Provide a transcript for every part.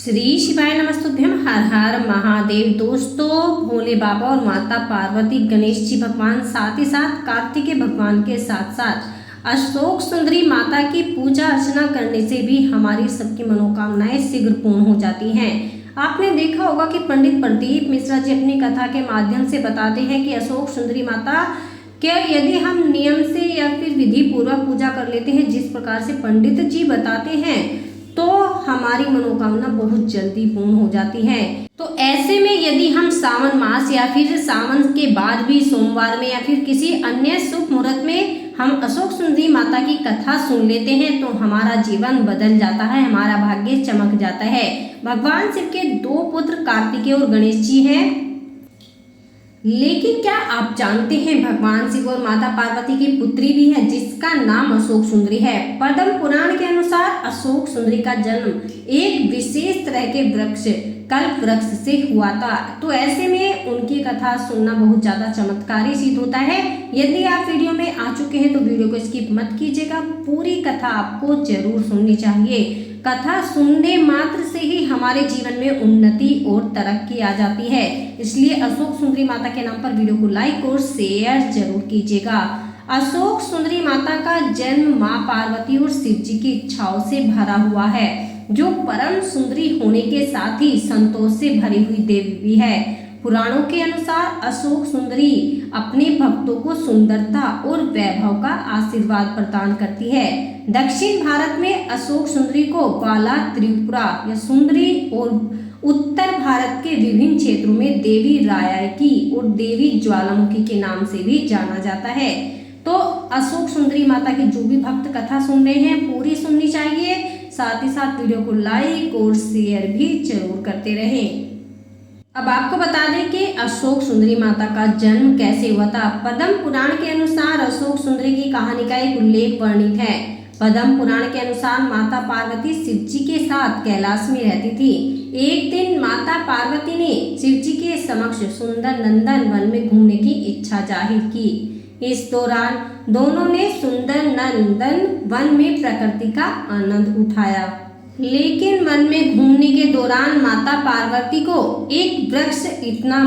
श्री शिवाय नमस्तुभ्यम। हर हर महादेव। दोस्तों, भोले बाबा और माता पार्वती, गणेश जी भगवान, साथ ही साथ कार्तिकेय भगवान के साथ साथ अशोक सुंदरी माता की पूजा अर्चना करने से भी हमारी सबकी मनोकामनाएं शीघ्र पूर्ण हो जाती हैं। आपने देखा होगा कि पंडित प्रदीप मिश्रा जी अपनी कथा के माध्यम से बताते हैं कि अशोक सुंदरी माता क्या यदि हम नियम से या फिर विधि पूर्वक पूजा कर लेते हैं, जिस प्रकार से पंडित जी बताते हैं, तो हमारी मनोकामना बहुत जल्दी पूर्ण हो जाती है। तो ऐसे में यदि हम सावन मास या फिर सावन के बाद भी सोमवार में या फिर किसी अन्य शुभ मुहूर्त में हम अशोक सुंदरी माता की कथा सुन लेते हैं तो हमारा जीवन बदल जाता है, हमारा भाग्य चमक जाता है। भगवान शिव के दो पुत्र कार्तिकेय और गणेश जी हैं, लेकिन क्या आप जानते हैं भगवान शिव और माता पार्वती की पुत्री भी है जिसका नाम अशोक सुंदरी है। पद्म पुराण के अनुसार अशोक सुंदरी का जन्म एक विशेष तरह के वृक्ष कल्प वृक्ष से हुआ था। तो ऐसे में उनकी कथा सुनना बहुत ज्यादा चमत्कारी सिद्ध होता है। यदि आप वीडियो में आ चुके हैं तो वीडियो को स्किप मत कीजिएगा, पूरी कथा आपको जरूर सुननी चाहिए। कथा सुनने मात्र से ही हमारे जीवन में उन्नति और तरक्की आ जाती है, इसलिए अशोक सुंदरी माता के नाम पर वीडियो को लाइक और शेयर जरूर कीजिएगा। अशोक सुंदरी माता का जन्म माँ पार्वती और शिव जी की इच्छाओं से भरा हुआ है, जो परम सुंदरी होने के साथ ही संतोष से भरी हुई देवी भी है। पुराणों के अनुसार अशोक सुंदरी अपने भक्तों को सुंदरता और वैभव का आशीर्वाद प्रदान करती है। दक्षिण भारत में अशोक सुंदरी को बाला त्रिपुरा या सुंदरी और उत्तर भारत के विभिन्न क्षेत्रों में देवी रायाकी और देवी ज्वालामुखी के नाम से भी जाना जाता है। तो अशोक सुंदरी माता की जो भी भक्त कथा सुन रहे हैं पूरी सुननी चाहिए, साथ ही साथ वीडियो को लाइक और शेयर भी जरूर करते रहें। अब आपको बता दें कि अशोक सुंदरी माता का जन्म कैसे हुआ था। पद्म पुराण के अनुसार अशोक सुंदरी की कहानी का एक उल्लेख वर्णित है। पद्म पुराण के अनुसार माता पार्वती शिव जी के साथ कैलाश में रहती थी। एक दिन माता पार्वती ने शिव जी के समक्ष सुंदर नंदन वन में घूमने की इच्छा जाहिर की। इस दौरान दोनों ने सुंदर नंदन वन में प्रकृति का आनंद उठाया, लेकिन वन में घूमने के दौरान माता पार्वती को एक वृक्ष इतना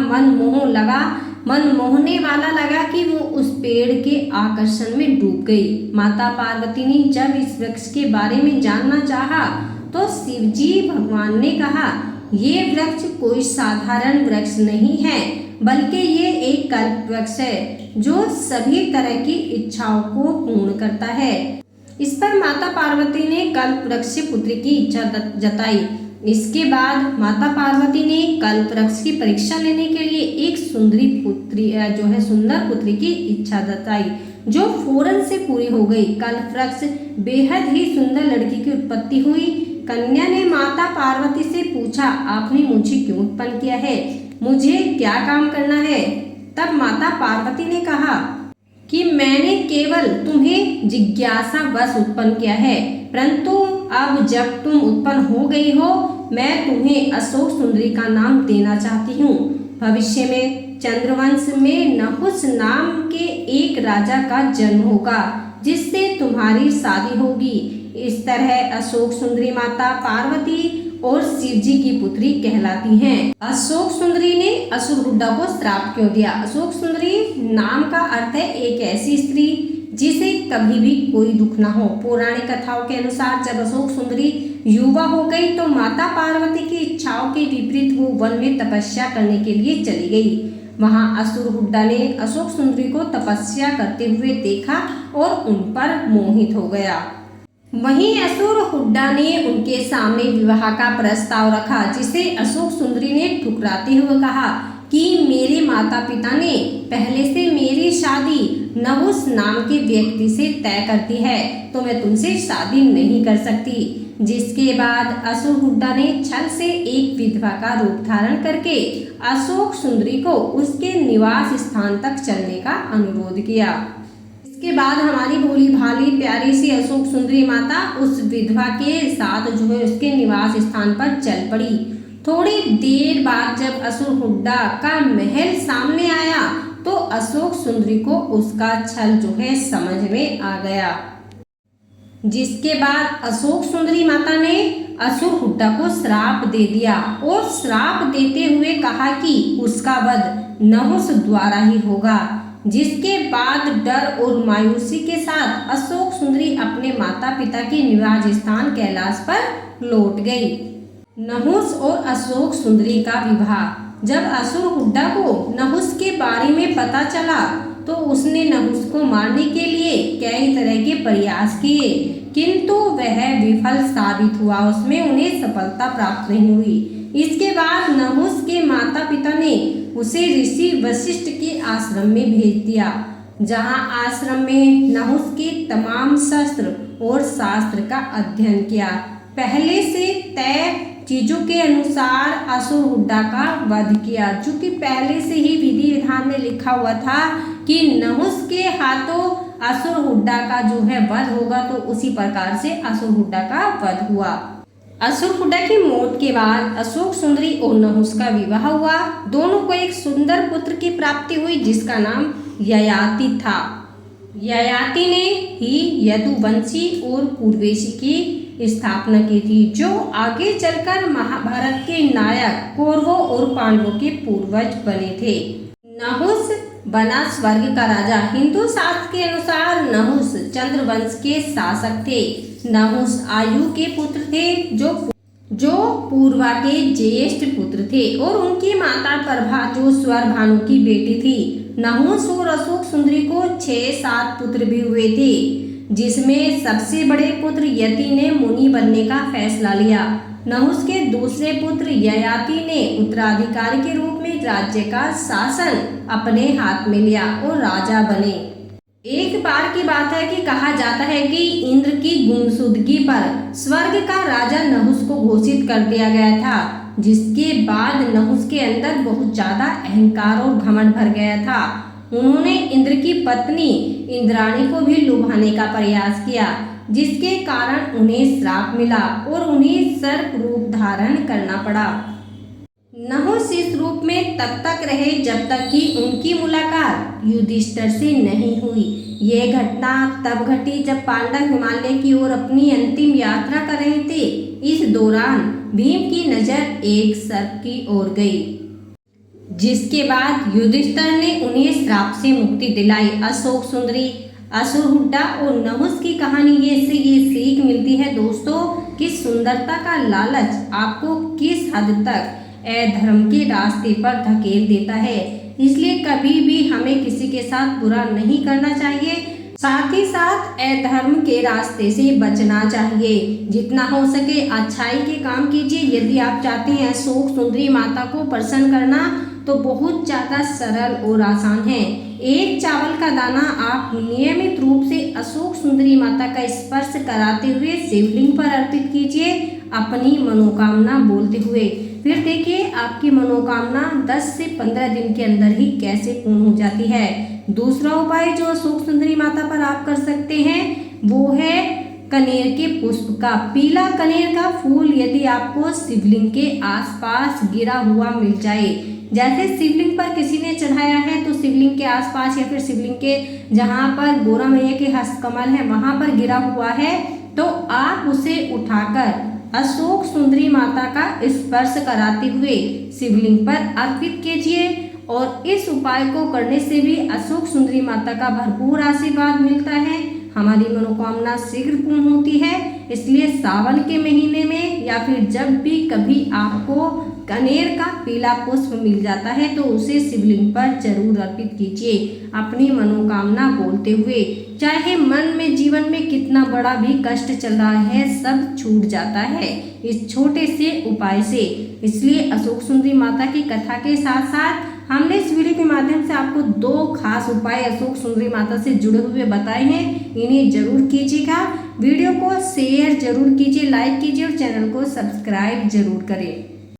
मनमोहने वाला लगा कि वो उस पेड़ के आकर्षण में डूब गई। माता पार्वती ने जब इस वृक्ष के बारे में जानना चाहा तो शिव जी भगवान ने कहा, ये वृक्ष कोई साधारण वृक्ष नहीं है, बल्कि ये एक कल्प वृक्ष है जो सभी तरह की इच्छाओं को पूर्ण करता है। इस पर माता पार्वती ने कल्प वृक्ष से पुत्री की इच्छा जताई। इसके बाद माता पार्वती ने कल्प वृक्ष की परीक्षा लेने के लिए एक सुंदर पुत्री की इच्छा जताई, जो फौरन से पूरी हो गई। कल्प वृक्ष बेहद ही सुंदर लड़की की उत्पत्ति हुई। कन्या ने माता पार्वती से पूछा, आपने मुझे क्यों उत्पन्न किया है, मुझे क्या काम करना है। तब माता पार्वती ने कहा कि मैंने केवल तुम्हें जिज्ञासा बस उत्पन्न किया है, परंतु अब जब तुम उत्पन्न हो गई हो, मैं तुम्हें अशोक सुंदरी का नाम देना चाहती हूँ। भविष्य में चंद्रवंश में नहुस नाम के एक राजा का जन्म होगा, जिससे तुम्हारी शादी होगी। इस तरह अशोक सुंदरी माता पार्वती और शिव जी की पुत्री कहलाती हैं। अशोक सुंदरी ने असुरहुड्डा को श्राप क्यों दिया। अशोक सुंदरी नाम का अर्थ है एक ऐसी स्त्री जिसे कभी भी कोई दुख ना हो। पौराणिक कथाओं के अनुसार जब अशोक सुंदरी युवा हो गई तो माता पार्वती की इच्छाओं के विपरीत वो वन में तपस्या करने के लिए चली गई। वहां असुरहुड्डा ने अशोक सुंदरी को तपस्या करते हुए देखा और उन पर मोहित हो गया। वहीं असुरहुड्डा ने उनके सामने विवाह का प्रस्ताव रखा, जिसे अशोक सुंदरी ने ठुकराते हुए कहा कि मेरे माता पिता ने पहले से मेरी शादी नहुस नाम के व्यक्ति से तय कर दी है, तो मैं तुमसे शादी नहीं कर सकती। जिसके बाद असुरहुड्डा ने छल से एक विधवा का रूप धारण करके अशोक सुंदरी को उसके निवास स्थान तक चलने का अनुरोध किया। इसके बाद हमारी भोली भाली प्यारी सी अशोक सुंदरी माता उस विधवा के साथ उसके निवास स्थान पर चल पड़ी। थोड़ी देर बाद जब असुरहुड्डा का महल सामने आया तो अशोक सुंदरी को उसका छल समझ में आ गया। जिसके बाद अशोक सुंदरी माता ने असुर हुड्डा को श्राप दे दिया और श्राप देते हुए कहा कि उसका वध नहुस द्वारा ही होगा। जिसके बाद डर और मायूसी के साथ अशोक सुंदरी अपने माता पिता के निवास स्थान कैलाश पर लौट गई। नहुस और अशोक सुंदरी का विवाह। जब असुर हुड्डा को नहुस के बारे में पता चला तो उसने नहुस को मारने के लिए कई तरह के प्रयास किए, किंतु वह विफल साबित हुआ, उसमें उन्हें सफलता प्राप्त नहीं हुई। इसके बाद नहुस के माता पिता ने उसे ऋषि वशिष्ठ के आश्रम में भेज दिया, जहां आश्रम में नहुस के तमाम शस्त्र और शास्त्र का अध्ययन किया। पहले से तय चीजों के अनुसार असुर हुड्डा का वध किया, जो कि पहले से ही विधि विधान में लिखा हुआ था कि नहुस के हाथों असुर हुड्डा का जो है वध होगा, तो उसी प्रकार से असुर हुड्डा का वध हुआ। असुर हुड्डा की मौत के बाद अशोक सुंदरी और नहुस का विवाह हुआ। दोनों को एक सुंदर पुत्र की प्राप्ति हुई, जिसका नाम ययाति था। ययाति ने ही यदुवंशी और पूर्वेशी की स्थापना की थी, जो आगे चलकर महाभारत के नायक कौरवों और पांडवों के पूर्वज बने थे। नहुस बना स्वर्ग का राजा। हिंदू शास्त्र के अनुसार नहुस चंद्रवंश के शासक थे। नहुस आयु के पुत्र थे, जो पूर्वा के ज्येष्ठ पुत्र थे, और उनकी माता प्रभा जो स्वरभानु की बेटी थी। नहुस और अशोक सुंदरी को 6-7 पुत्र भी हुए थे, जिसमें सबसे बड़े पुत्र यति ने मुनि बनने का फैसला लिया। नहुस के दूसरे पुत्र ययाति ने उत्तराधिकारी के रूप में राज्य का शासन अपने हाथ में लिया और राजा बने। एक बार की बात है कि कहा जाता है कि इंद्र की गुमशुदगी पर स्वर्ग का राजा नहुस को घोषित कर दिया गया था, जिसके बाद नहुस के अंदर बहुत ज्यादा अहंकार और घमंड भर गया था। उन्होंने इंद्र की पत्नी इंद्राणी को भी लुभाने का प्रयास किया, जिसके कारण उन्हें श्राप मिला और उन्हें सर्प रूप धारण करना पड़ा। नहुस इस रूप में तब तक रहे जब तक कि उनकी मुलाकात युधिष्ठिर से नहीं हुई। यह घटना तब घटी जब पांडव हिमालय की ओर अपनी अंतिम यात्रा कर रहे थे। इस दौरान भीम की नजर एक सर्प की ओर गई, जिसके बाद युधिष्ठिर ने उन्हें श्राप से मुक्ति दिलाई। अशोक सुंदरी, असुर हुड्डा और नहुस की कहानी से ये सीख मिलती है दोस्तों कि सुंदरता का लालच आपको किस हद तक अधर्म के रास्ते पर धकेल देता है। इसलिए कभी भी हमें किसी के साथ बुरा नहीं करना चाहिए, साथ ही साथ अधर्म के रास्ते से बचना चाहिए। जितना हो सके अच्छाई के काम कीजिए। यदि आप चाहते हैं अशोक सुंदरी माता को प्रसन्न करना, तो बहुत ज़्यादा सरल और आसान है। एक चावल का दाना आप नियमित रूप से अशोक सुंदरी माता का स्पर्श कराते हुए शिवलिंग पर अर्पित कीजिए, अपनी मनोकामना बोलते हुए। फिर देखिए आपकी मनोकामना 10 से 15 दिन के अंदर ही कैसे पूर्ण हो जाती है। दूसरा उपाय जो अशोक सुंदरी माता पर आप कर सकते हैं, वो है कनेर के पुष्प का, पीला कनेर का फूल यदि आपको शिवलिंग के आसपास गिरा हुआ मिल जाए, जैसे शिवलिंग पर किसी ने चढ़ाया है तो शिवलिंग के आसपास या फिर शिवलिंग के जहाँ पर गोरा मैया के हस्तकमल है वहां पर गिरा हुआ है, तो आप उसे उठाकर अशोक सुंदरी माता का स्पर्श कराते हुए शिवलिंग पर अर्पित कीजिए। और इस उपाय को करने से भी अशोक सुंदरी माता का भरपूर आशीर्वाद मिलता है, हमारी मनोकामना शीघ्र पूर्ण होती है। इसलिए सावन के महीने में या फिर जब भी कभी आपको कनेर का पीला पुष्प मिल जाता है तो उसे शिवलिंग पर जरूर अर्पित कीजिए, अपनी मनोकामना बोलते हुए। चाहे मन में जीवन में कितना बड़ा भी कष्ट चल रहा है, सब छूट जाता है इस छोटे से उपाय से। इसलिए अशोक सुंदरी माता की कथा के साथ साथ हमने इस वीडियो के माध्यम से आपको 2 खास उपाय अशोक सुंदरी माता से जुड़े हुए बताए हैं, इन्हें जरूर कीजिएगा। वीडियो को शेयर जरूर कीजिए, लाइक कीजिए और चैनल को सब्सक्राइब जरूर करें।